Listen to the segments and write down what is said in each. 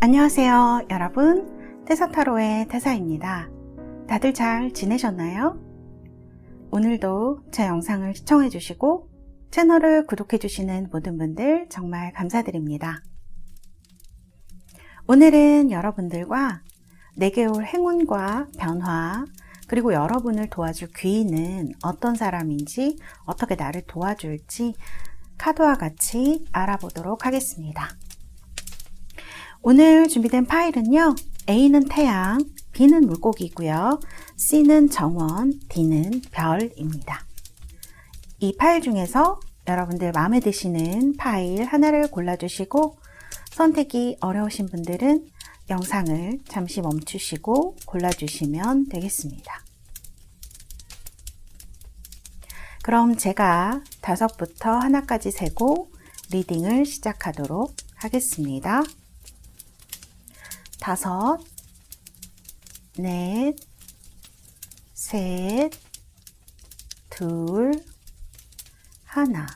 안녕하세요 여러분, 태사타로의 태사입니다. 다들 잘 지내셨나요? 오늘도 제 영상을 시청해 주시고 채널을 구독해 주시는 모든 분들 정말 감사드립니다. 오늘은 여러분들과 4개월 행운과 변화, 그리고 여러분을 도와줄 귀인은 어떤 사람인지, 어떻게 나를 도와줄지 카드와 같이 알아보도록 하겠습니다. 오늘 준비된 파일은요, A는 태양, B는 물고기고요, C는 정원, D는 별입니다. 이 파일 중에서 여러분들 마음에 드시는 파일 하나를 골라주시고, 선택이 어려우신 분들은 영상을 잠시 멈추시고 골라주시면 되겠습니다. 그럼 제가 5부터 하나까지 세고 리딩을 시작하도록 하겠습니다. 5, 4, 3, 2, 1.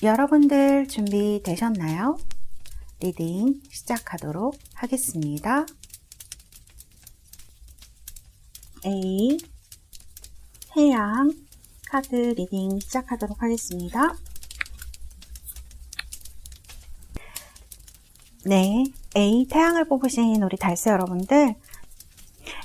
여러분들 준비되셨나요? 리딩 시작하도록 하겠습니다. A, 태양 카드 리딩 시작하도록 하겠습니다. 네, A 태양을 뽑으신 우리 달새 여러분들,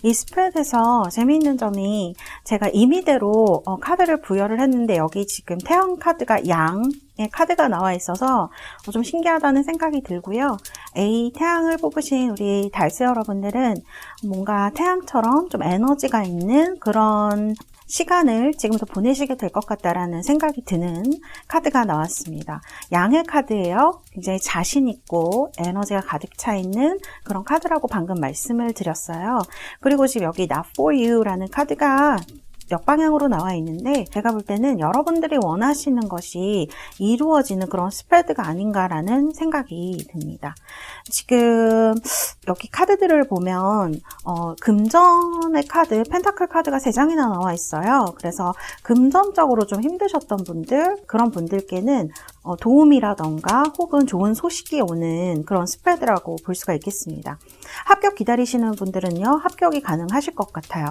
이 스프레드에서 재미있는 점이 제가 임의대로 카드를 부여를 했는데 여기 지금 태양 카드가 양의 카드가 나와 있어서 좀 신기하다는 생각이 들고요. A 태양을 뽑으신 우리 달새 여러분들은 뭔가 태양처럼 좀 에너지가 있는 그런 시간을 지금부터 보내시게 될 것 같다라는 생각이 드는 카드가 나왔습니다. 양의 카드예요. 굉장히 자신 있고 에너지가 가득 차 있는 그런 카드라고 방금 말씀을 드렸어요. 그리고 지금 여기 Not for you라는 카드가 역방향으로 나와 있는데, 제가 볼 때는 여러분들이 원하시는 것이 이루어지는 그런 스프레드가 아닌가라는 생각이 듭니다. 지금 여기 카드들을 보면 금전의 카드, 펜타클 카드가 3장이나 나와 있어요. 그래서 금전적으로 좀 힘드셨던 분들, 그런 분들께는 도움이라던가 혹은 좋은 소식이 오는 그런 스프레드라고 볼 수가 있겠습니다. 합격 기다리시는 분들은요, 합격이 가능하실 것 같아요.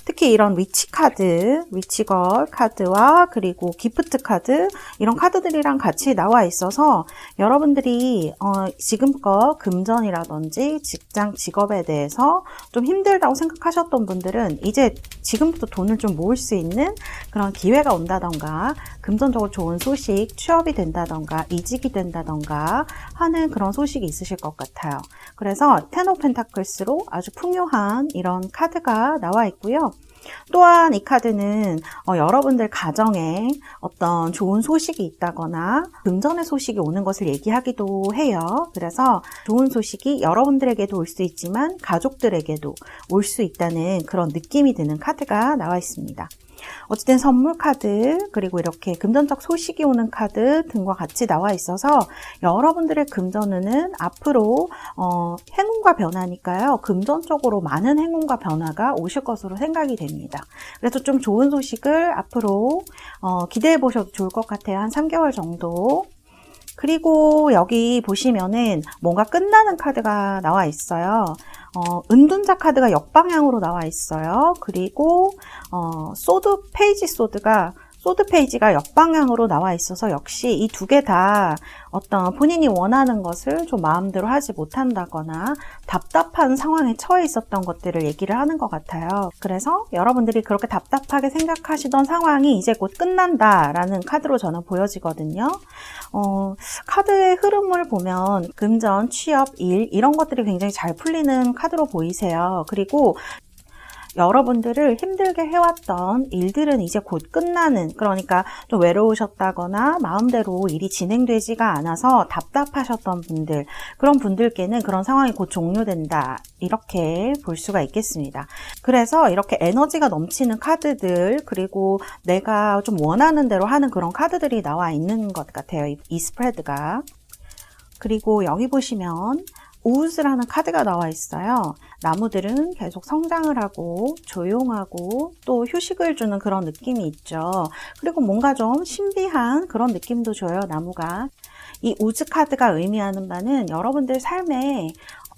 특히 이런 위치 카드, 위치걸 카드와 그리고 기프트 카드, 이런 카드들이랑 같이 나와 있어서 여러분들이 지금껏 금전이라든지 직장, 직업에 대해서 좀 힘들다고 생각하셨던 분들은 이제 지금부터 돈을 좀 모을 수 있는 그런 기회가 온다던가, 금전적으로 좋은 소식, 취업이 된다던가, 이직이 된다던가 하는 그런 소식이 있으실 것 같아요. 그래서 텐 오브 펜타클스로 아주 풍요한 이런 카드가 나와 있고요. 또한 이 카드는 여러분들 가정에 어떤 좋은 소식이 있다거나 금전의 소식이 오는 것을 얘기하기도 해요. 그래서 좋은 소식이 여러분들에게도 올 수 있지만 가족들에게도 올 수 있다는 그런 느낌이 드는 카드가 나와 있습니다. 어쨌든 선물 카드, 그리고 이렇게 금전적 소식이 오는 카드 등과 같이 나와 있어서 여러분들의 금전운은 앞으로 행운과 변화니까요, 금전적으로 많은 행운과 변화가 오실 것으로 생각이 됩니다. 그래서 좀 좋은 소식을 앞으로 기대해 보셔도 좋을 것 같아요. 한 3개월 정도. 그리고 여기 보시면은 뭔가 끝나는 카드가 나와 있어요. 은둔자 카드가 역방향으로 나와 있어요. 그리고 소드 페이지가 역방향으로 나와 있어서 역시 이 2개 다 어떤 본인이 원하는 것을 좀 마음대로 하지 못한다거나 답답한 상황에 처해 있었던 것들을 얘기를 하는 것 같아요. 그래서 여러분들이 그렇게 답답하게 생각하시던 상황이 이제 곧 끝난다라는 카드로 저는 보여지거든요. 카드의 흐름을 보면 금전, 취업, 일 이런 것들이 굉장히 잘 풀리는 카드로 보이세요. 그리고 여러분들을 힘들게 해왔던 일들은 이제 곧 끝나는, 그러니까 좀 외로우셨다거나 마음대로 일이 진행되지가 않아서 답답하셨던 분들, 그런 분들께는 그런 상황이 곧 종료된다, 이렇게 볼 수가 있겠습니다. 그래서 이렇게 에너지가 넘치는 카드들, 그리고 내가 좀 원하는 대로 하는 그런 카드들이 나와 있는 것 같아요, 이 스프레드가. 그리고 여기 보시면 우즈라는 카드가 나와 있어요. 나무들은 계속 성장을 하고 조용하고 또 휴식을 주는 그런 느낌이 있죠. 그리고 뭔가 좀 신비한 그런 느낌도 줘요, 나무가. 이 우즈 카드가 의미하는 바는 여러분들 삶에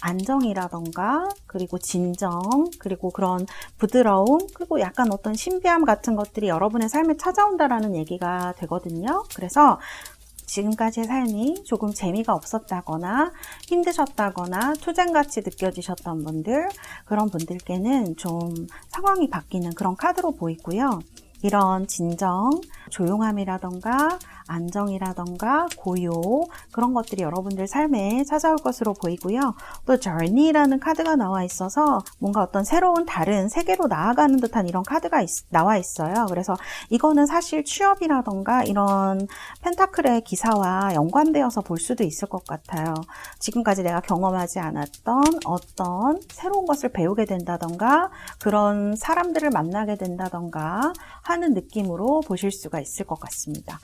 안정이라던가 그리고 진정 그리고 그런 부드러움 그리고 약간 어떤 신비함 같은 것들이 여러분의 삶에 찾아온다라는 얘기가 되거든요. 그래서 지금까지의 삶이 조금 재미가 없었다거나 힘드셨다거나 투쟁같이 느껴지셨던 분들, 그런 분들께는 좀 상황이 바뀌는 그런 카드로 보이고요. 이런 진정, 조용함이라던가 안정이라던가 고요, 그런 것들이 여러분들 삶에 찾아올 것으로 보이고요. 또 journey라는 카드가 나와 있어서 뭔가 어떤 새로운 다른 세계로 나아가는 듯한 이런 카드가 나와 있어요. 그래서 이거는 사실 취업이라던가 이런 펜타클의 기사와 연관되어서 볼 수도 있을 것 같아요. 지금까지 내가 경험하지 않았던 어떤 새로운 것을 배우게 된다던가 그런 사람들을 만나게 된다던가 하는 느낌으로 보실 수가 있을 것 같습니다.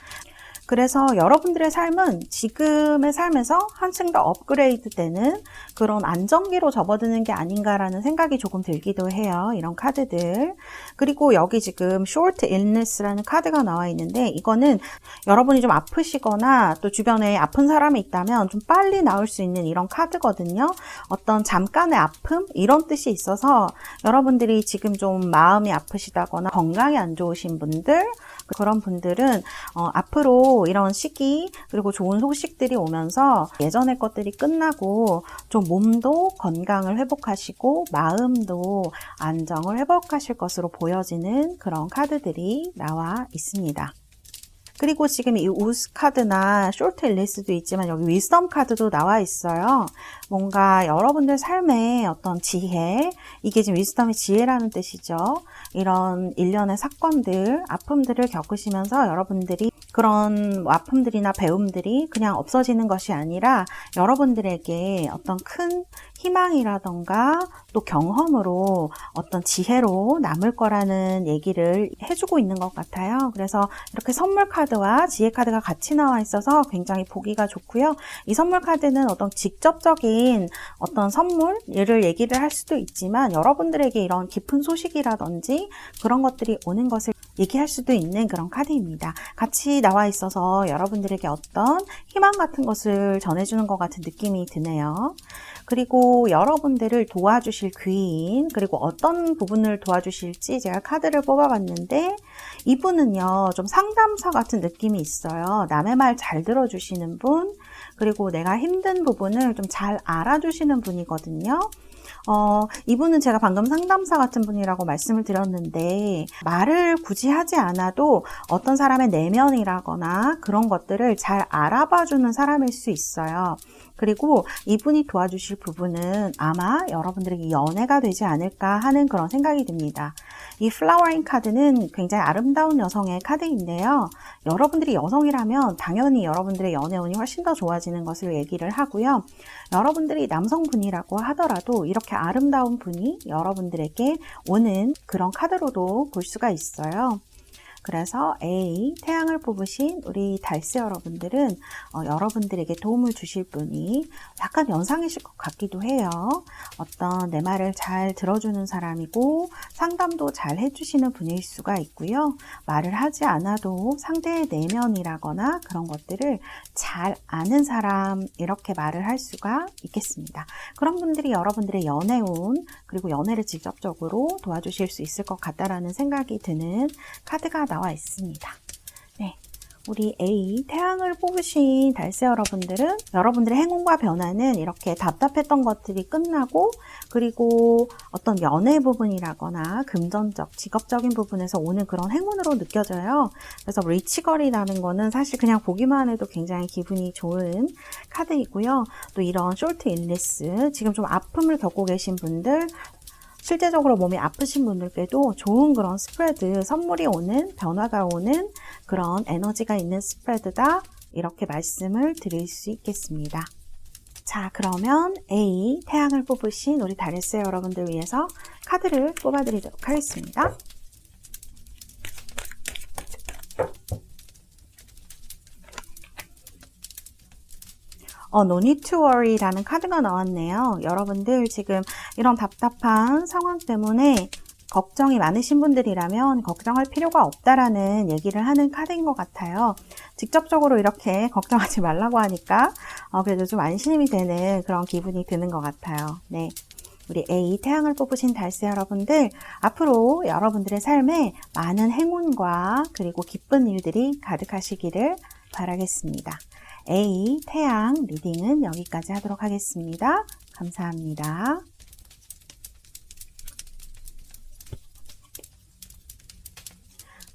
그래서 여러분들의 삶은 지금의 삶에서 한층 더 업그레이드 되는 그런 안정기로 접어드는 게 아닌가라는 생각이 조금 들기도 해요. 이런 카드들. 그리고 여기 지금 short illness라는 카드가 나와 있는데 이거는 여러분이 좀 아프시거나 또 주변에 아픈 사람이 있다면 좀 빨리 나올 수 있는 이런 카드거든요. 어떤 잠깐의 아픔? 이런 뜻이 있어서 여러분들이 지금 좀 마음이 아프시다거나 건강이 안 좋으신 분들 그런 분들은 앞으로 이런 시기 그리고 좋은 소식들이 오면서 예전의 것들이 끝나고 좀 몸도 건강을 회복하시고 마음도 안정을 회복하실 것으로 보여지는 그런 카드들이 나와 있습니다. 그리고 지금 이 우스 카드나 쇼트 일리스도 있지만 여기 위스덤 카드도 나와 있어요. 뭔가 여러분들 삶의 어떤 지혜, 이게 지금 위스덤의 지혜라는 뜻이죠. 이런 일련의 사건들, 아픔들을 겪으시면서 여러분들이 그런 아픔들이나 배움들이 그냥 없어지는 것이 아니라 여러분들에게 어떤 큰 희망이라던가 또 경험으로 어떤 지혜로 남을 거라는 얘기를 해주고 있는 것 같아요. 그래서 이렇게 선물 카드와 지혜 카드가 같이 나와 있어서 굉장히 보기가 좋고요. 이 선물 카드는 어떤 직접적인 어떤 선물을 얘기를 할 수도 있지만 여러분들에게 이런 깊은 소식이라든지 그런 것들이 오는 것을 얘기할 수도 있는 그런 카드입니다. 같이 나와 있어서 여러분들에게 어떤 희망 같은 것을 전해주는 것 같은 느낌이 드네요. 그리고 여러분들을 도와주실 귀인, 그리고 어떤 부분을 도와주실지 제가 카드를 뽑아봤는데 이분은요, 좀 상담사 같은 느낌이 있어요. 남의 말 잘 들어주시는 분, 그리고 내가 힘든 부분을 좀 잘 알아주시는 분이거든요. 이분은 제가 방금 상담사 같은 분이라고 말씀을 드렸는데 말을 굳이 하지 않아도 어떤 사람의 내면이라거나 그런 것들을 잘 알아봐주는 사람일 수 있어요. 그리고 이분이 도와주실 부분은 아마 여러분들에게 연애가 되지 않을까 하는 그런 생각이 듭니다. 이 플라워잉 카드는 굉장히 아름다운 여성의 카드인데요. 여러분들이 여성이라면 당연히 여러분들의 연애운이 훨씬 더 좋아지는 것을 얘기를 하고요. 여러분들이 남성분이라고 하더라도 이렇게 아름다운 분이 여러분들에게 오는 그런 카드로도 볼 수가 있어요. 그래서 A, 태양을 뽑으신 우리 달새 여러분들은 여러분들에게 도움을 주실 분이 약간 연상이실 것 같기도 해요. 어떤 내 말을 잘 들어주는 사람이고 상담도 잘 해주시는 분일 수가 있고요. 말을 하지 않아도 상대의 내면이라거나 그런 것들을 잘 아는 사람, 이렇게 말을 할 수가 있겠습니다. 그런 분들이 여러분들의 연애운 그리고 연애를 직접적으로 도와주실 수 있을 것 같다라는 생각이 드는 카드가 나와 있습니다. 네, 우리 A, 태양을 뽑으신 달새 여러분들은 여러분들의 행운과 변화는 이렇게 답답했던 것들이 끝나고 그리고 어떤 연애 부분이라거나 금전적, 직업적인 부분에서 오는 그런 행운으로 느껴져요. 그래서 리치걸이라는 거는 사실 그냥 보기만 해도 굉장히 기분이 좋은 카드이고요. 또 이런 쇼트 일리스, 지금 좀 아픔을 겪고 계신 분들, 실제적으로 몸이 아프신 분들께도 좋은 그런 스프레드, 선물이 오는, 변화가 오는 그런 에너지가 있는 스프레드다, 이렇게 말씀을 드릴 수 있겠습니다. 자, 그러면 A, 태양을 뽑으신 우리 달새 여러분들 위해서 카드를 뽑아드리도록 하겠습니다. No need to worry라는 카드가 나왔네요. 여러분들 지금 이런 답답한 상황 때문에 걱정이 많으신 분들이라면 걱정할 필요가 없다라는 얘기를 하는 카드인 것 같아요. 직접적으로 이렇게 걱정하지 말라고 하니까 그래도 좀 안심이 되는 그런 기분이 드는 것 같아요. 네. 우리 A 태양을 뽑으신 달새 여러분들, 앞으로 여러분들의 삶에 많은 행운과 그리고 기쁜 일들이 가득하시기를 바라겠습니다. A 태양 리딩은 여기까지 하도록 하겠습니다. 감사합니다.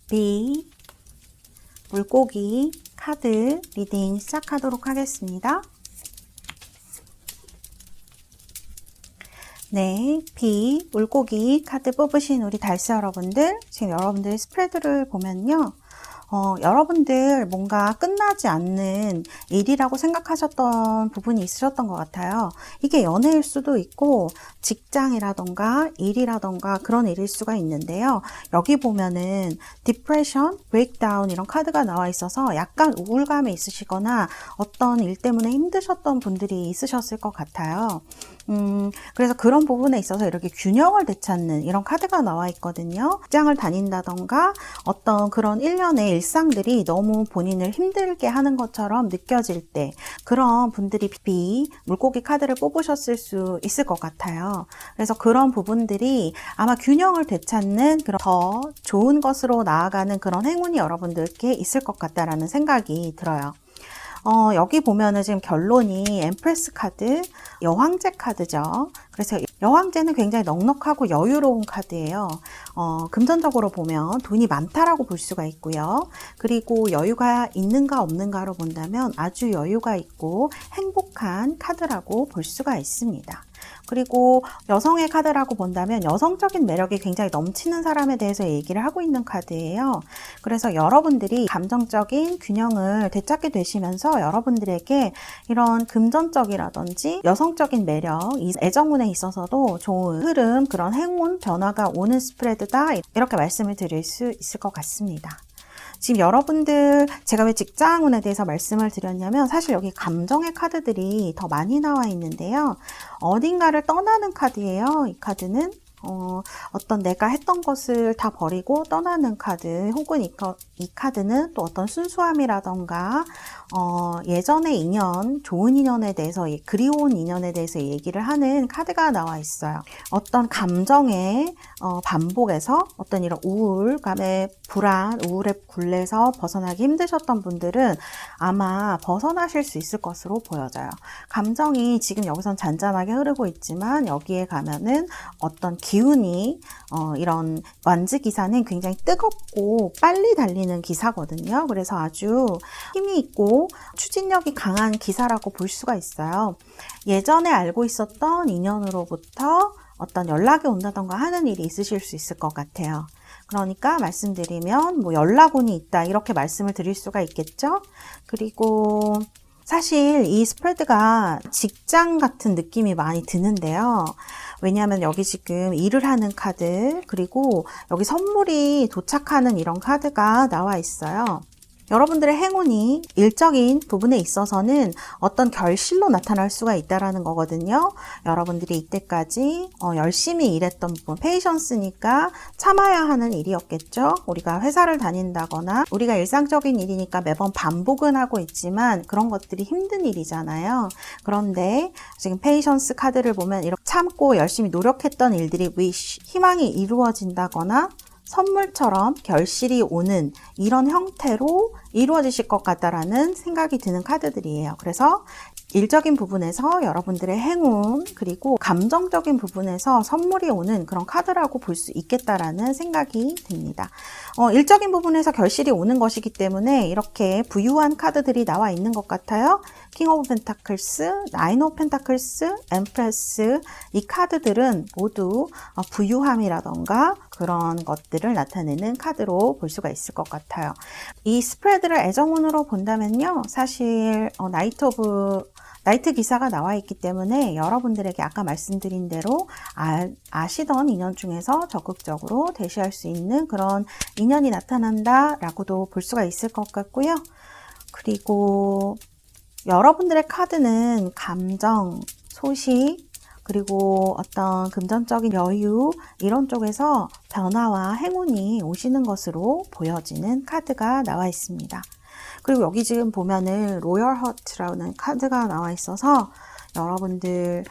B 물고기 카드 리딩 시작하도록 하겠습니다. 네, B 물고기 카드 뽑으신 우리 달새 여러분들, 지금 여러분들의 스프레드를 보면요. 여러분들 뭔가 끝나지 않는 일이라고 생각하셨던 부분이 있으셨던 것 같아요. 이게 연애일 수도 있고 직장이라던가 일이라던가 그런 일일 수가 있는데요. 여기 보면은 디프레션, 브레이크다운 이런 카드가 나와 있어서 약간 우울감이 있으시거나 어떤 일 때문에 힘드셨던 분들이 있으셨을 것 같아요. 그래서 그런 부분에 있어서 이렇게 균형을 되찾는 이런 카드가 나와 있거든요. 직장을 다닌다던가 어떤 그런 일련의 일상들이 너무 본인을 힘들게 하는 것처럼 느껴질 때 그런 분들이 B 물고기 카드를 뽑으셨을 수 있을 것 같아요. 그래서 그런 부분들이 아마 균형을 되찾는 그런 더 좋은 것으로 나아가는 그런 행운이 여러분들께 있을 것 같다라는 생각이 들어요. 여기 보면은 지금 결론이 엠프레스 카드, 여황제 카드죠. 그래서 여황제는 굉장히 넉넉하고 여유로운 카드예요. 금전적으로 보면 돈이 많다라고 볼 수가 있고요. 그리고 여유가 있는가 없는가로 본다면 아주 여유가 있고 행복한 카드라고 볼 수가 있습니다. 그리고 여성의 카드라고 본다면 여성적인 매력이 굉장히 넘치는 사람에 대해서 얘기를 하고 있는 카드예요. 그래서 여러분들이 감정적인 균형을 되찾게 되시면서 여러분들에게 이런 금전적이라든지 여성적인 매력, 애정운에 있어서도 좋은 흐름, 그런 행운, 변화가 오는 스프레드다, 이렇게 말씀을 드릴 수 있을 것 같습니다. 지금 여러분들, 제가 왜 직장운에 대해서 말씀을 드렸냐면 사실 여기 감정의 카드들이 더 많이 나와 있는데요. 어딘가를 떠나는 카드예요. 이 카드는 어떤 내가 했던 것을 다 버리고 떠나는 카드, 혹은 이 카드는 또 어떤 순수함이라던가 예전의 인연, 좋은 인연에 대해서, 그리운 인연에 대해서 얘기를 하는 카드가 나와 있어요. 어떤 감정의 반복에서 어떤 이런 우울감의 불안, 우울의 굴레에서 벗어나기 힘드셨던 분들은 아마 벗어나실 수 있을 것으로 보여져요. 감정이 지금 여기선 잔잔하게 흐르고 있지만 여기에 가면은 어떤 기운이 이런 완즈 기사는 굉장히 뜨겁고 빨리 달리는 기사거든요. 그래서 아주 힘이 있고 추진력이 강한 기사라고 볼 수가 있어요. 예전에 알고 있었던 인연으로부터 어떤 연락이 온다던가 하는 일이 있으실 수 있을 것 같아요. 그러니까 말씀드리면 뭐 연락운이 있다 이렇게 말씀을 드릴 수가 있겠죠. 그리고 사실 이 스프레드가 직장 같은 느낌이 많이 드는데요. 왜냐하면 여기 지금 일을 하는 카드, 그리고 여기 선물이 도착하는 이런 카드가 나와 있어요. 여러분들의 행운이 일적인 부분에 있어서는 어떤 결실로 나타날 수가 있다는 거거든요. 여러분들이 이때까지 열심히 일했던 부분, 페이션스니까 참아야 하는 일이었겠죠. 우리가 회사를 다닌다거나 우리가 일상적인 일이니까 매번 반복은 하고 있지만 그런 것들이 힘든 일이잖아요. 그런데 지금 페이션스 카드를 보면 이렇게 참고 열심히 노력했던 일들이 wish, 희망이 이루어진다거나 선물처럼 결실이 오는 이런 형태로 이루어지실 것 같다라는 생각이 드는 카드들이에요. 그래서 일적인 부분에서 여러분들의 행운, 그리고 감정적인 부분에서 선물이 오는 그런 카드라고 볼 수 있겠다라는 생각이 듭니다. 일적인 부분에서 결실이 오는 것이기 때문에 이렇게 부유한 카드들이 나와 있는 것 같아요. 킹 오브 펜타클스, 나인 오브 펜타클스, 엠프레스, 이 카드들은 모두 부유함이라던가 그런 것들을 나타내는 카드로 볼 수가 있을 것 같아요. 이 스프레드를 애정운으로 본다면요, 사실 나이트 기사가 나와 있기 때문에 여러분들에게 아까 말씀드린 대로 아시던 인연 중에서 적극적으로 대시할 수 있는 그런 인연이 나타난다라고도 볼 수가 있을 것 같고요. 그리고 여러분들의 카드는 감정, 소식, 그리고 어떤 금전적인 여유 이런 쪽에서 변화와 행운이 오시는 것으로 보여지는 카드가 나와 있습니다. 그리고 여기 지금 보면은 로열 허트라는 카드가 나와 있어서 여러분들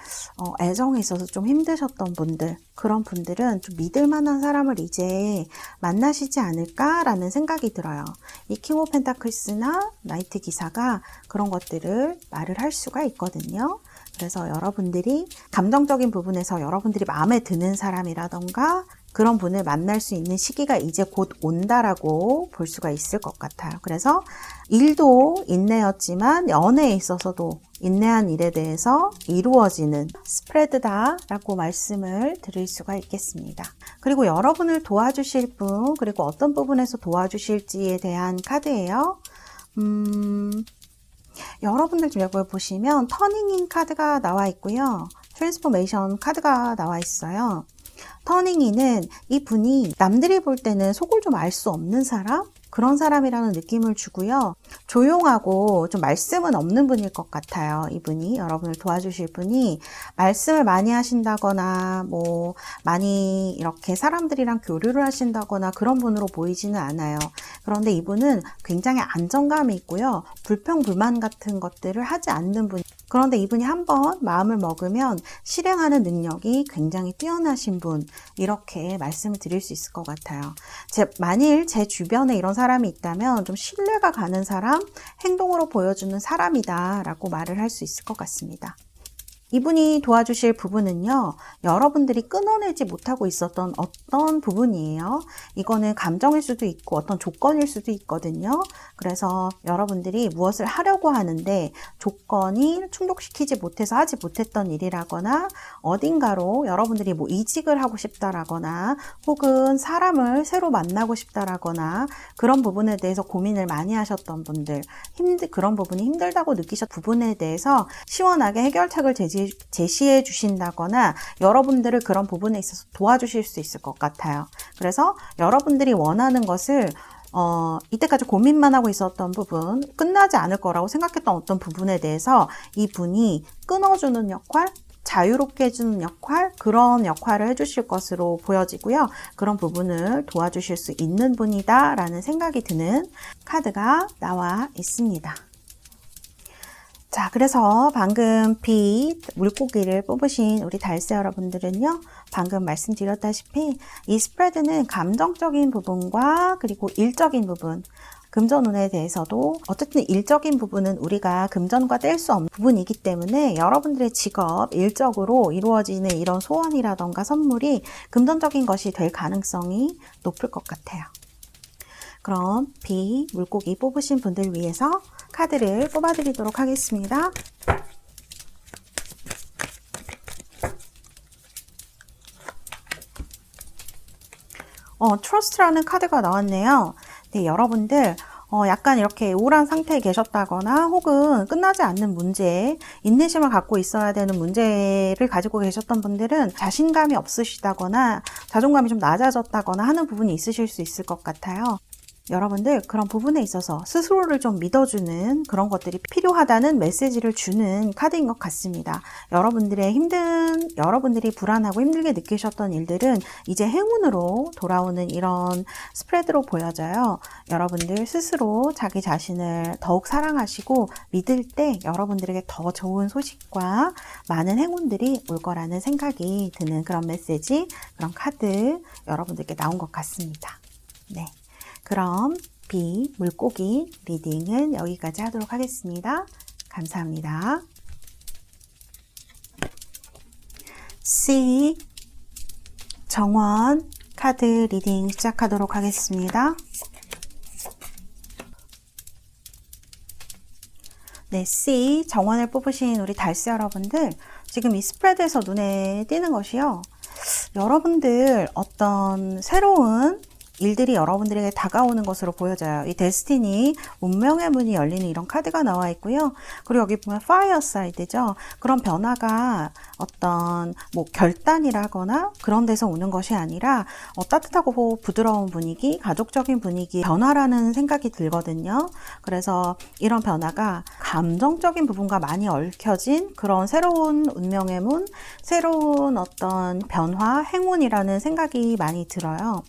애정에 있어서 좀 힘드셨던 분들, 그런 분들은 좀 믿을 만한 사람을 이제 만나시지 않을까라는 생각이 들어요. 이 킹 오브 펜타클스나 나이트 기사가 그런 것들을 말을 할 수가 있거든요. 그래서 여러분들이 감정적인 부분에서 여러분들이 마음에 드는 사람이라던가 그런 분을 만날 수 있는 시기가 이제 곧 온다라고 볼 수가 있을 것 같아요. 그래서 일도 인내였지만 연애에 있어서도 인내한 일에 대해서 이루어지는 스프레드다라고 말씀을 드릴 수가 있겠습니다. 그리고 여러분을 도와주실 분, 그리고 어떤 부분에서 도와주실지에 대한 카드예요. 여러분들 좀 여기 보시면 터닝인 카드가 나와 있고요. 트랜스포메이션 카드가 나와 있어요. 터닝인은 이분이 남들이 볼 때는 속을 좀 알 수 없는 사람? 그런 사람이라는 느낌을 주고요. 조용하고 좀 말씀은 없는 분일 것 같아요. 이분이 여러분을 도와주실 분이 말씀을 많이 하신다거나 뭐 많이 이렇게 사람들이랑 교류를 하신다거나 그런 분으로 보이지는 않아요. 그런데 이분은 굉장히 안정감이 있고요. 불평불만 같은 것들을 하지 않는 분. 그런데 이분이 한번 마음을 먹으면 실행하는 능력이 굉장히 뛰어나신 분, 이렇게 말씀을 드릴 수 있을 것 같아요. 만일 제 주변에 이런 사람이 있다면 좀 신뢰가 가는 사람, 행동으로 보여주는 사람이다 라고 말을 할 수 있을 것 같습니다. 이분이 도와주실 부분은요, 여러분들이 끊어내지 못하고 있었던 어떤 부분이에요. 이거는 감정일 수도 있고 어떤 조건일 수도 있거든요. 그래서 여러분들이 무엇을 하려고 하는데 조건이 충족시키지 못해서 하지 못했던 일이라거나 어딘가로 여러분들이 뭐 이직을 하고 싶다라거나 혹은 사람을 새로 만나고 싶다라거나 그런 부분에 대해서 고민을 많이 하셨던 분들, 그런 부분이 힘들다고 느끼셨던 부분에 대해서 시원하게 해결책을 제시해 주신다거나 여러분들을 그런 부분에 있어서 도와주실 수 있을 것 같아요. 그래서 여러분들이 원하는 것을 이때까지 고민만 하고 있었던 부분, 끝나지 않을 거라고 생각했던 어떤 부분에 대해서 이분이 끊어주는 역할, 자유롭게 해주는 역할, 그런 역할을 해주실 것으로 보여지고요. 그런 부분을 도와주실 수 있는 분이다 라는 생각이 드는 카드가 나와 있습니다. 자, 그래서 방금 빛, 물고기를 뽑으신 우리 달새 여러분들은요, 방금 말씀드렸다시피 이 스프레드는 감정적인 부분과 그리고 일적인 부분, 금전운에 대해서도 어쨌든 일적인 부분은 우리가 금전과 뗄 수 없는 부분이기 때문에 여러분들의 직업, 일적으로 이루어지는 이런 소원이라던가 선물이 금전적인 것이 될 가능성이 높을 것 같아요. 그럼 빛, 물고기 뽑으신 분들 위해서 카드를 뽑아드리도록 하겠습니다. 트러스트라는 카드가 나왔네요. 네, 여러분들 약간 이렇게 우울한 상태에 계셨다거나 혹은 끝나지 않는 문제, 인내심을 갖고 있어야 되는 문제를 가지고 계셨던 분들은 자신감이 없으시다거나 자존감이 좀 낮아졌다거나 하는 부분이 있으실 수 있을 것 같아요. 여러분들 그런 부분에 있어서 스스로를 좀 믿어주는 그런 것들이 필요하다는 메시지를 주는 카드인 것 같습니다. 여러분들이 불안하고 힘들게 느끼셨던 일들은 이제 행운으로 돌아오는 이런 스프레드로 보여져요. 여러분들 스스로 자기 자신을 더욱 사랑하시고 믿을 때 여러분들에게 더 좋은 소식과 많은 행운들이 올 거라는 생각이 드는 그런 메시지, 그런 카드 여러분들께 나온 것 같습니다. 네. 그럼 빛, 물고기 리딩은 여기까지 하도록 하겠습니다. 감사합니다. C, 정원 카드 리딩 시작하도록 하겠습니다. 네, C, 정원을 뽑으신 우리 달새 여러분들, 지금 이 스프레드에서 눈에 띄는 것이요. 여러분들 어떤 새로운 일들이 여러분들에게 다가오는 것으로 보여져요. 이 데스티니, 운명의 문이 열리는 이런 카드가 나와 있고요. 그리고 여기 보면 파이어 사이드죠. 그런 변화가 어떤 뭐 결단이라거나 그런 데서 오는 것이 아니라 따뜻하고 부드러운 분위기, 가족적인 분위기 변화라는 생각이 들거든요. 그래서 이런 변화가 감정적인 부분과 많이 얽혀진 그런 새로운 운명의 문, 새로운 어떤 변화, 행운이라는 생각이 많이 들어요.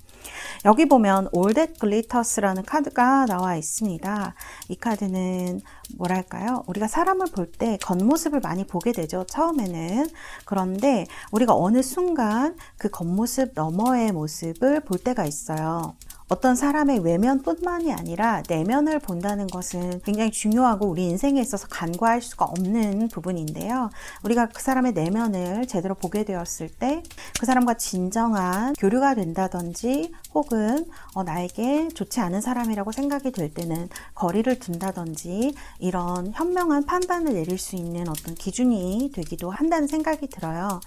여기 보면 All That Glitters라는 카드가 나와 있습니다. 이 카드는 뭐랄까요? 우리가 사람을 볼 때 겉모습을 많이 보게 되죠. 처음에는. 그런데 우리가 어느 순간 그 겉모습 너머의 모습을 볼 때가 있어요. 어떤 사람의 외면뿐만이 아니라 내면을 본다는 것은 굉장히 중요하고 우리 인생에 있어서 간과할 수가 없는 부분인데요. 우리가 그 사람의 내면을 제대로 보게 되었을 때 그 사람과 진정한 교류가 된다든지 혹은 나에게 좋지 않은 사람이라고 생각이 될 때는 거리를 둔다든지 이런 현명한 판단을 내릴 수 있는 어떤 기준이 되기도 한다는 생각이 들어요.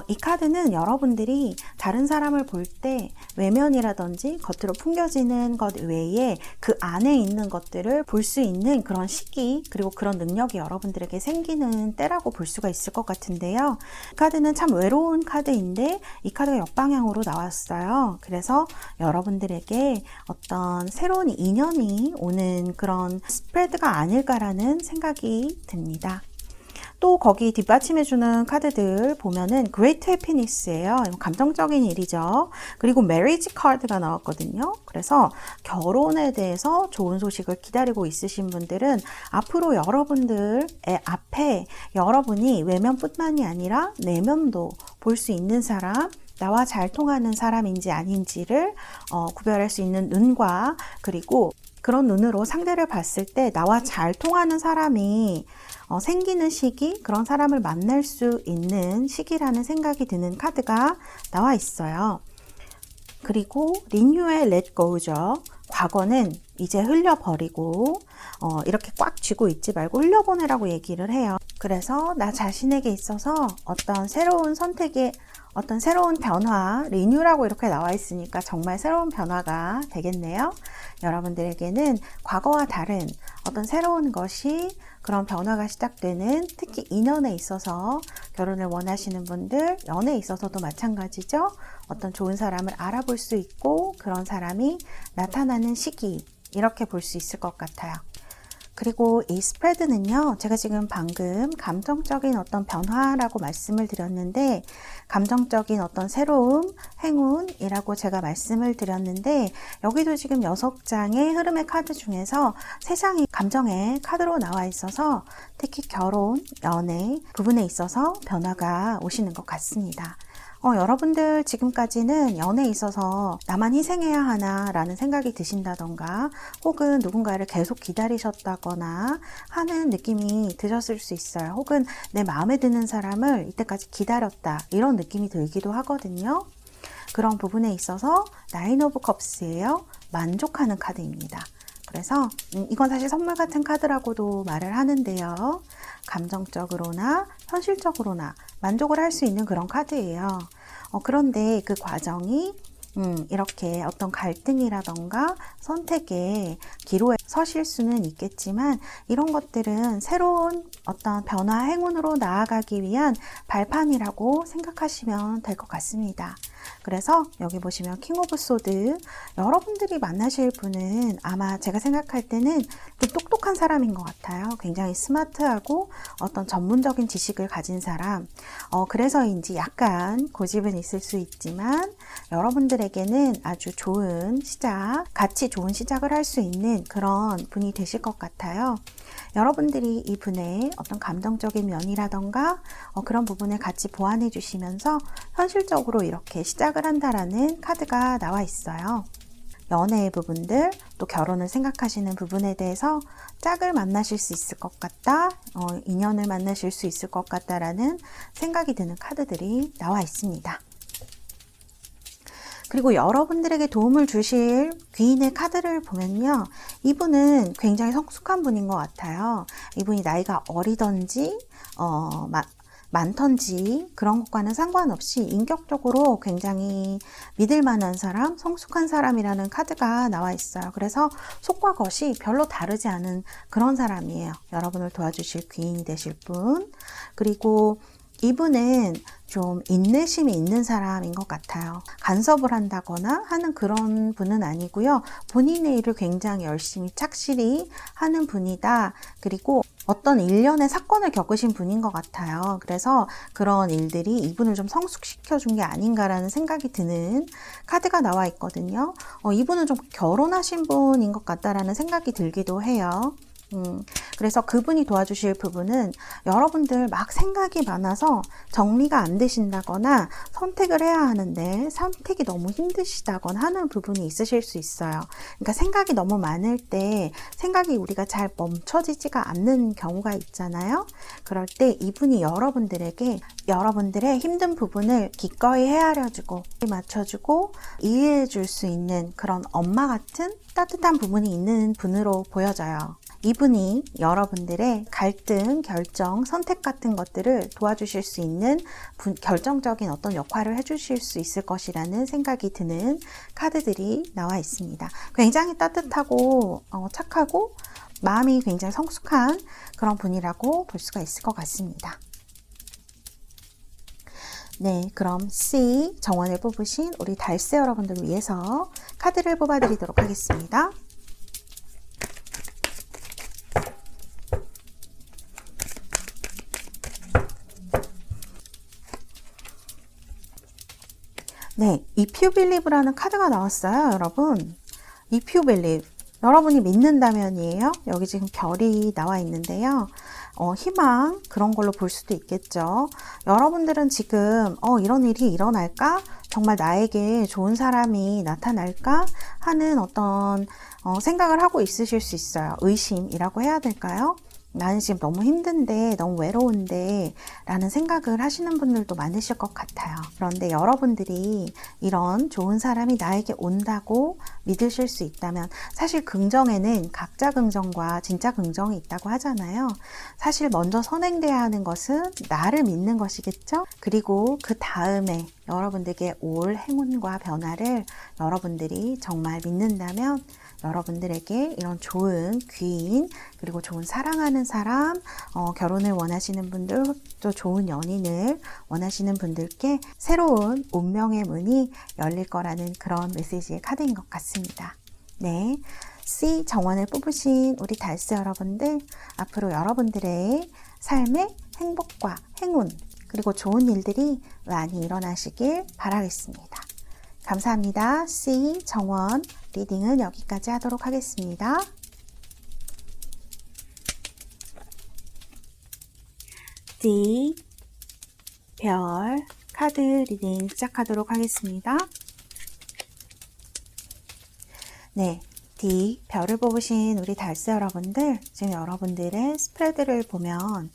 이 카드는 여러분들이 다른 사람을 볼 때 외면이라든지 겉으로 풍겨지는 것 외에 그 안에 있는 것들을 볼 수 있는 그런 시기 그리고 그런 능력이 여러분들에게 생기는 때라고 볼 수가 있을 것 같은데요. 이 카드는 참 외로운 카드인데 이 카드가 역방향으로 나왔어요. 그래서 여러분들에게 어떤 새로운 인연이 오는 그런 스프레드가 아닐까라는 생각이 듭니다. 또 거기 뒷받침해주는 카드들 보면은 Great Happiness예요. 감정적인 일이죠. 그리고 Marriage 카드가 나왔거든요. 그래서 결혼에 대해서 좋은 소식을 기다리고 있으신 분들은 앞으로 여러분들의 앞에 여러분이 외면뿐만이 아니라 내면도 볼 수 있는 사람, 나와 잘 통하는 사람인지 아닌지를 구별할 수 있는 눈과 그리고 그런 눈으로 상대를 봤을 때 나와 잘 통하는 사람이 생기는 시기, 그런 사람을 만날 수 있는 시기라는 생각이 드는 카드가 나와 있어요. 그리고 Renew의 Let Go죠. 과거는 이제 흘려버리고 이렇게 꽉 쥐고 있지 말고 흘려보내라고 얘기를 해요. 그래서 나 자신에게 있어서 어떤 새로운 선택에 어떤 새로운 변화, 리뉴라고 이렇게 나와 있으니까 정말 새로운 변화가 되겠네요. 여러분들에게는 과거와 다른 어떤 새로운 것이 그런 변화가 시작되는 특히 인연에 있어서 결혼을 원하시는 분들, 연애에 있어서도 마찬가지죠. 어떤 좋은 사람을 알아볼 수 있고 그런 사람이 나타나는 시기 이렇게 볼 수 있을 것 같아요. 그리고 이 스프레드는요, 제가 지금 방금 감정적인 어떤 변화라고 말씀을 드렸는데, 감정적인 어떤 새로움, 행운이라고 제가 말씀을 드렸는데, 여기도 지금 6장의 흐름의 카드 중에서 3장이 감정의 카드로 나와 있어서 특히 결혼, 연애 부분에 있어서 변화가 오시는 것 같습니다. 여러분들 지금까지는 연애에 있어서 나만 희생해야 하나 라는 생각이 드신다던가 혹은 누군가를 계속 기다리셨다거나 하는 느낌이 드셨을 수 있어요. 혹은 내 마음에 드는 사람을 이때까지 기다렸다 이런 느낌이 들기도 하거든요. 그런 부분에 있어서 나인 오브 컵스예요. 만족하는 카드입니다. 그래서 이건 사실 선물 같은 카드라고도 말을 하는데요. 감정적으로나 현실적으로나 만족을 할 수 있는 그런 카드예요. 그런데 그 과정이 이렇게 어떤 갈등이라던가 선택의 기로에 서실 수는 있겠지만 이런 것들은 새로운 어떤 변화 행운으로 나아가기 위한 발판이라고 생각하시면 될 것 같습니다. 그래서 여기 보시면 킹 오브 소드, 여러분들이 만나실 분은 아마 제가 생각할 때는 좀 똑똑한 사람인 것 같아요. 굉장히 스마트하고 어떤 전문적인 지식을 가진 사람, 그래서인지 약간 고집은 있을 수 있지만 여러분들에게는 아주 좋은 시작, 같이 좋은 시작을 할 수 있는 그런 분이 되실 것 같아요. 여러분들이 이 분의 어떤 감정적인 면이라던가 그런 부분을 같이 보완해 주시면서 현실적으로 이렇게 시작을 한다라는 카드가 나와 있어요. 연애의 부분들, 또 결혼을 생각하시는 부분에 대해서 짝을 만나실 수 있을 것 같다, 인연을 만나실 수 있을 것 같다라는 생각이 드는 카드들이 나와 있습니다. 그리고 여러분들에게 도움을 주실 귀인의 카드를 보면요. 이분은 굉장히 성숙한 분인 것 같아요. 이분이 나이가 어리던지 많던지 그런 것과는 상관없이 인격적으로 굉장히 믿을 만한 사람, 성숙한 사람이라는 카드가 나와 있어요. 그래서 속과 겉이 별로 다르지 않은 그런 사람이에요. 여러분을 도와주실 귀인이 되실 분. 그리고 이분은 좀 인내심이 있는 사람인 것 같아요. 간섭을 한다거나 하는 그런 분은 아니고요. 본인의 일을 굉장히 열심히 착실히 하는 분이다. 그리고 어떤 일련의 사건을 겪으신 분인 것 같아요. 그래서 그런 일들이 이분을 좀 성숙시켜 준 게 아닌가라는 생각이 드는 카드가 나와 있거든요. 이분은 좀 결혼하신 분인 것 같다라는 생각이 들기도 해요. 그래서 그분이 도와주실 부분은 여러분들 막 생각이 많아서 정리가 안 되신다거나 선택을 해야 하는데 선택이 너무 힘드시다거나 하는 부분이 있으실 수 있어요. 그러니까 생각이 너무 많을 때 생각이 우리가 잘 멈춰지지가 않는 경우가 있잖아요. 그럴 때 이분이 여러분들에게 여러분들의 힘든 부분을 기꺼이 헤아려주고 맞춰주고 이해해줄 수 있는 그런 엄마 같은 따뜻한 부분이 있는 분으로 보여져요. 이분이 여러분들의 갈등, 결정, 선택 같은 것들을 도와주실 수 있는 결정적인 어떤 역할을 해주실 수 있을 것이라는 생각이 드는 카드들이 나와 있습니다. 굉장히 따뜻하고 착하고 마음이 굉장히 성숙한 그런 분이라고 볼 수가 있을 것 같습니다. 네, 그럼 C 정원을 뽑으신 우리 달새 여러분들을 위해서 카드를 뽑아드리도록 하겠습니다. 네, If you believe라는 카드가 나왔어요, 여러분. If you believe. 여러분이 믿는다면이에요. 여기 지금 별이 나와 있는데요. 희망 그런 걸로 볼 수도 있겠죠. 여러분들은 지금 이런 일이 일어날까? 정말 나에게 좋은 사람이 나타날까? 하는 어떤 생각을 하고 있으실 수 있어요. 의심이라고 해야 될까요? 나는 지금 너무 힘든데 너무 외로운데 라는 생각을 하시는 분들도 많으실 것 같아요. 그런데 여러분들이 이런 좋은 사람이 나에게 온다고 믿으실 수 있다면 사실 긍정에는 가짜 긍정과 진짜 긍정이 있다고 하잖아요. 사실 먼저 선행돼야 하는 것은 나를 믿는 것이겠죠? 그리고 그 다음에 여러분들에게 올 행운과 변화를 여러분들이 정말 믿는다면 여러분들에게 이런 좋은 귀인 그리고 좋은 사랑하는 사람 결혼을 원하시는 분들 또 좋은 연인을 원하시는 분들께 새로운 운명의 문이 열릴 거라는 그런 메시지의 카드인 것 같습니다. 네, C 정원을 뽑으신 우리 달새 여러분들 앞으로 여러분들의 삶의 행복과 행운 그리고 좋은 일들이 많이 일어나시길 바라겠습니다. 감사합니다. C 정원 리딩은 여기까지 하도록 하겠습니다. D 별 카드 리딩 시작하도록 하겠습니다. 네, D 별을 뽑으신 우리 달새 여러분들 지금 여러분들의 스프레드를 보면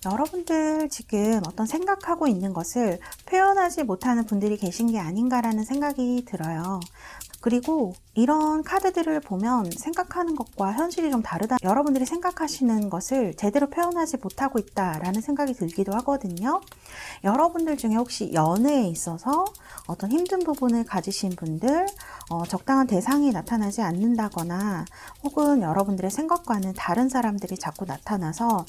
여러분들 지금 어떤 생각하고 있는 것을 표현하지 못하는 분들이 계신 게 아닌가라는 생각이 들어요. 그리고 이런 카드들을 보면 생각하는 것과 현실이 좀 다르다. 여러분들이 생각하시는 것을 제대로 표현하지 못하고 있다라는 생각이 들기도 하거든요. 여러분들 중에 혹시 연애에 있어서 어떤 힘든 부분을 가지신 분들, 적당한 대상이 나타나지 않는다거나 혹은 여러분들의 생각과는 다른 사람들이 자꾸 나타나서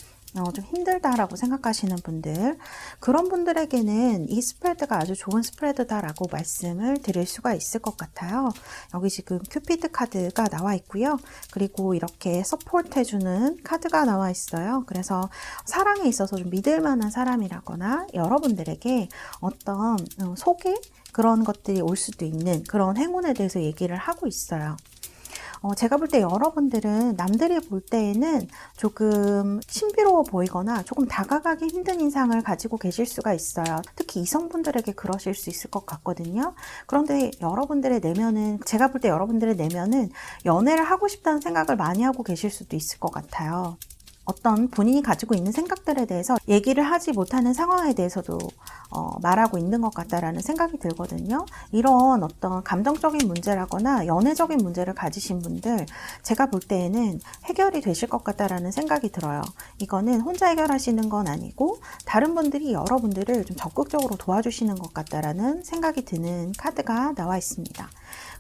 좀 힘들다라고 생각하시는 분들 그런 분들에게는 이 스프레드가 아주 좋은 스프레드다라고 말씀을 드릴 수가 있을 것 같아요. 여기 지금 큐피드 카드가 나와 있고요. 그리고 이렇게 서포트 해주는 카드가 나와 있어요. 그래서 사랑에 있어서 좀 믿을 만한 사람이라거나 여러분들에게 어떤 소개 그런 것들이 올 수도 있는 그런 행운에 대해서 얘기를 하고 있어요. 제가 볼 때 여러분들은 남들이 볼 때에는 조금 신비로워 보이거나 조금 다가가기 힘든 인상을 가지고 계실 수가 있어요. 특히 이성분들에게 그러실 수 있을 것 같거든요. 그런데 여러분들의 내면은 제가 볼 때 여러분들의 내면은 연애를 하고 싶다는 생각을 많이 하고 계실 수도 있을 것 같아요. 어떤 본인이 가지고 있는 생각들에 대해서 얘기를 하지 못하는 상황에 대해서도 말하고 있는 것 같다라는 생각이 들거든요. 이런 어떤 감정적인 문제라거나 연애적인 문제를 가지신 분들, 제가 볼 때에는 해결이 되실 것 같다라는 생각이 들어요. 이거는 혼자 해결하시는 건 아니고 다른 분들이 여러분들을 좀 적극적으로 도와주시는 것 같다라는 생각이 드는 카드가 나와 있습니다.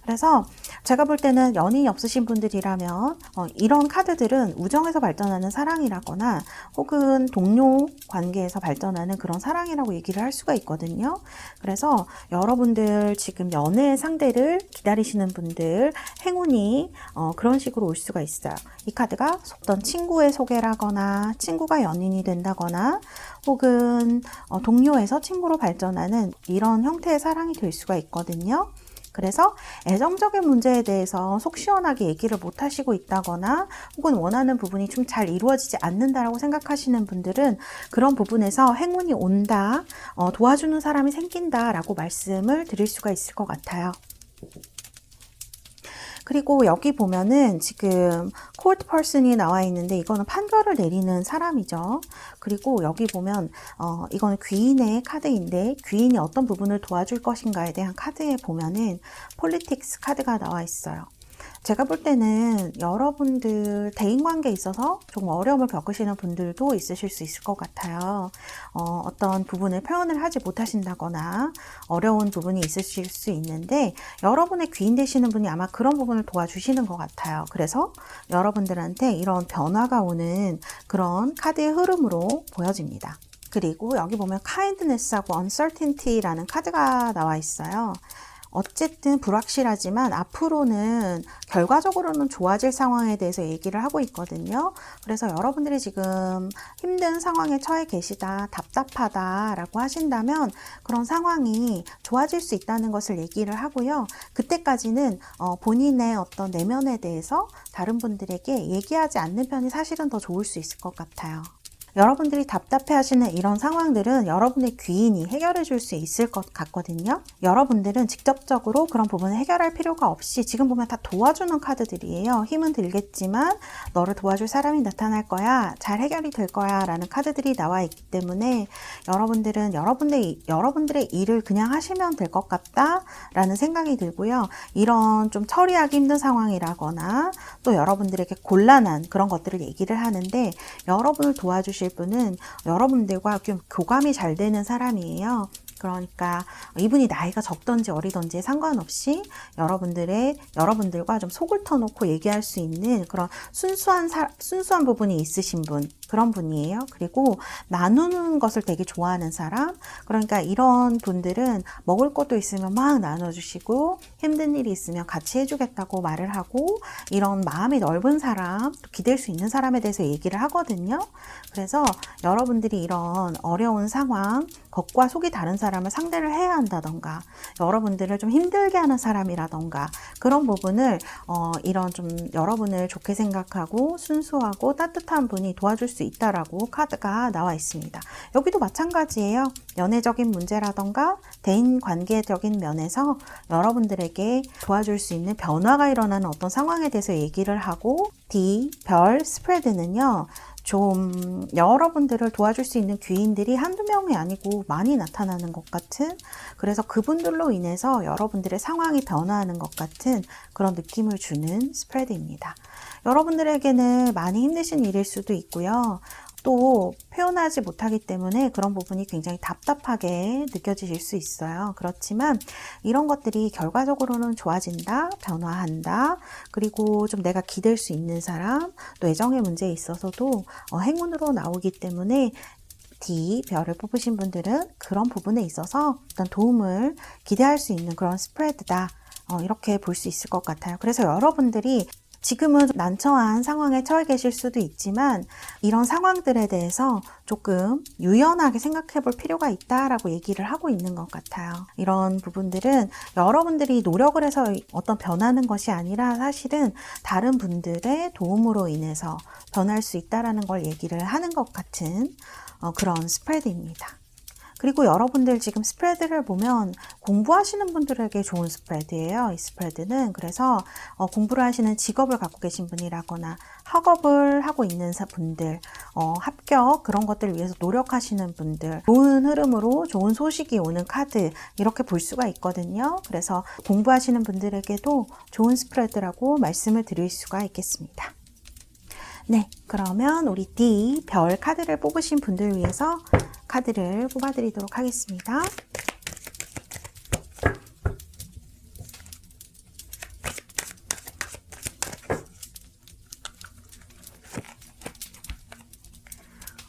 그래서 제가 볼 때는 연인이 없으신 분들이라면 이런 카드들은 우정에서 발전하는 사랑이라거나 혹은 동료 관계에서 발전하는 그런 사랑이라고 얘기를 할 수가 있거든요. 그래서 여러분들 지금 연애 상대를 기다리시는 분들 행운이 그런 식으로 올 수가 있어요. 이 카드가 어떤 친구의 소개라거나 친구가 연인이 된다거나 혹은 동료에서 친구로 발전하는 이런 형태의 사랑이 될 수가 있거든요. 그래서 애정적인 문제에 대해서 속 시원하게 얘기를 못 하시고 있다거나 혹은 원하는 부분이 좀 잘 이루어지지 않는다라고 생각하시는 분들은 그런 부분에서 행운이 온다, 도와주는 사람이 생긴다라고 말씀을 드릴 수가 있을 것 같아요. 그리고 여기 보면은 지금 court person이 나와 있는데 이거는 판결을 내리는 사람이죠. 그리고 여기 보면 이거는 귀인의 카드인데 귀인이 어떤 부분을 도와줄 것인가에 대한 카드에 보면은 politics 카드가 나와 있어요. 제가 볼 때는 여러분들 대인관계에 있어서 조금 어려움을 겪으시는 분들도 있으실 수 있을 것 같아요. 어떤 부분을 표현을 하지 못하신다거나 어려운 부분이 있으실 수 있는데 여러분의 귀인 되시는 분이 아마 그런 부분을 도와주시는 것 같아요. 그래서 여러분들한테 이런 변화가 오는 그런 카드의 흐름으로 보여집니다. 그리고 여기 보면 kindness하고 uncertainty라는 카드가 나와 있어요. 어쨌든 불확실하지만 앞으로는 결과적으로는 좋아질 상황에 대해서 얘기를 하고 있거든요. 그래서 여러분들이 지금 힘든 상황에 처해 계시다, 답답하다라고 하신다면 그런 상황이 좋아질 수 있다는 것을 얘기를 하고요. 그때까지는 본인의 어떤 내면에 대해서 다른 분들에게 얘기하지 않는 편이 사실은 더 좋을 수 있을 것 같아요. 여러분들이 답답해 하시는 이런 상황들은 여러분의 귀인이 해결해 줄 수 있을 것 같거든요. 여러분들은 직접적으로 그런 부분을 해결할 필요가 없이 지금 보면 다 도와주는 카드들이에요. 힘은 들겠지만 너를 도와줄 사람이 나타날 거야. 잘 해결이 될 거야. 라는 카드들이 나와 있기 때문에 여러분들은 여러분들의 일을 그냥 하시면 될 것 같다. 라는 생각이 들고요. 이런 좀 처리하기 힘든 상황이라거나 또 여러분들에게 곤란한 그런 것들을 얘기를 하는데 여러분을 도와주실 분은 여러분들과 좀 교감이 잘 되는 사람이에요. 그러니까 이분이 나이가 적던지 어리던지에 상관없이 여러분들과 좀 속을 터놓고 얘기할 수 있는 그런 순수한 부분이 있으신 분, 그런 분이에요. 그리고 나누는 것을 되게 좋아하는 사람. 그러니까 이런 분들은 먹을 것도 있으면 막 나눠주시고 힘든 일이 있으면 같이 해주겠다고 말을 하고 이런 마음이 넓은 사람, 또 기댈 수 있는 사람에 대해서 얘기를 하거든요. 그래서 여러분들이 이런 어려운 상황, 겉과 속이 다른 사람을 상대를 해야 한다던가 여러분들을 좀 힘들게 하는 사람이라던가 그런 부분을 이런 좀 여러분을 좋게 생각하고 순수하고 따뜻한 분이 도와줄 수 있다라고 카드가 나와 있습니다. 여기도 마찬가지예요. 연애적인 문제라던가 대인관계적인 면에서 여러분들에게 도와줄 수 있는 변화가 일어나는 어떤 상황에 대해서 얘기를 하고 별 스프레드는요. 좀 여러분들을 도와줄 수 있는 귀인들이 한두 명이 아니고 많이 나타나는 것 같은, 그래서 그분들로 인해서 여러분들의 상황이 변화하는 것 같은 그런 느낌을 주는 스프레드입니다. 여러분들에게는 많이 힘드신 일일 수도 있고요. 또 표현하지 못하기 때문에 그런 부분이 굉장히 답답하게 느껴지실 수 있어요. 그렇지만 이런 것들이 결과적으로는 좋아진다, 변화한다, 그리고 좀 내가 기댈 수 있는 사람, 또 애정의 문제에 있어서도 행운으로 나오기 때문에 별을 뽑으신 분들은 그런 부분에 있어서 어떤 도움을 기대할 수 있는 그런 스프레드다. 이렇게 볼 수 있을 것 같아요. 그래서 여러분들이 지금은 난처한 상황에 처해 계실 수도 있지만 이런 상황들에 대해서 조금 유연하게 생각해 볼 필요가 있다라고 얘기를 하고 있는 것 같아요. 이런 부분들은 여러분들이 노력을 해서 어떤 변하는 것이 아니라 사실은 다른 분들의 도움으로 인해서 변할 수 있다라는 걸 얘기를 하는 것 같은 그런 스프레드입니다. 그리고 여러분들 지금 스프레드를 보면 공부하시는 분들에게 좋은 스프레드예요. 이 스프레드는. 그래서 공부를 하시는 직업을 갖고 계신 분이라거나 학업을 하고 있는 분들, 합격 그런 것들을 위해서 노력하시는 분들, 좋은 흐름으로 좋은 소식이 오는 카드 이렇게 볼 수가 있거든요. 그래서 공부하시는 분들에게도 좋은 스프레드라고 말씀을 드릴 수가 있겠습니다. 네, 그러면 우리 D 별 카드를 뽑으신 분들 위해서 카드를 뽑아드리도록 하겠습니다.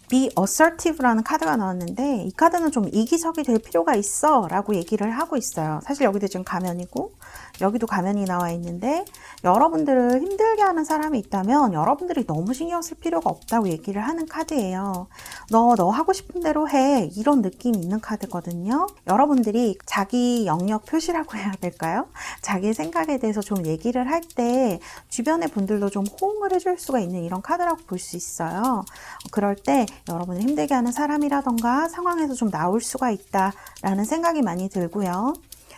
Be assertive라는 카드가 나왔는데 이 카드는 좀 이기적이 될 필요가 있어 라고 얘기를 하고 있어요. 사실 여기도 지금 가면이고 여기도 가면이 나와 있는데 여러분들을 힘들게 하는 사람이 있다면 여러분들이 너무 신경 쓸 필요가 없다고 얘기를 하는 카드예요. 너 하고 싶은 대로 해 이런 느낌이 있는 카드거든요. 여러분들이 자기 영역 표시라고 해야 될까요? 자기 생각에 대해서 좀 얘기를 할 때 주변의 분들도 좀 호응을 해줄 수가 있는 이런 카드라고 볼 수 있어요. 그럴 때 여러분을 힘들게 하는 사람이라던가 상황에서 좀 나올 수가 있다라는 생각이 많이 들고요.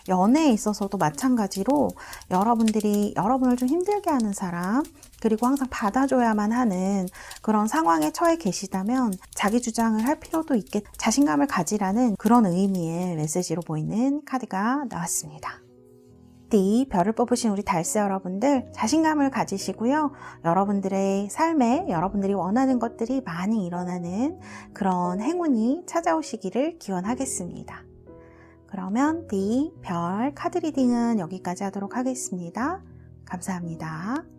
연애에 있어서도 마찬가지로 여러분들이 여러분을 좀 힘들게 하는 사람, 그리고 항상 받아줘야만 하는 그런 상황에 처해 계시다면 자기 주장을 할 필요도 있겠, 자신감을 가지라는 그런 의미의 메시지로 보이는 카드가 나왔습니다. D 별을 뽑으신 우리 달새 여러분들 자신감을 가지시고요. 여러분들의 삶에 여러분들이 원하는 것들이 많이 일어나는 그런 행운이 찾아오시기를 기원하겠습니다. 그러면 D 별 카드 리딩은 여기까지 하도록 하겠습니다. 감사합니다.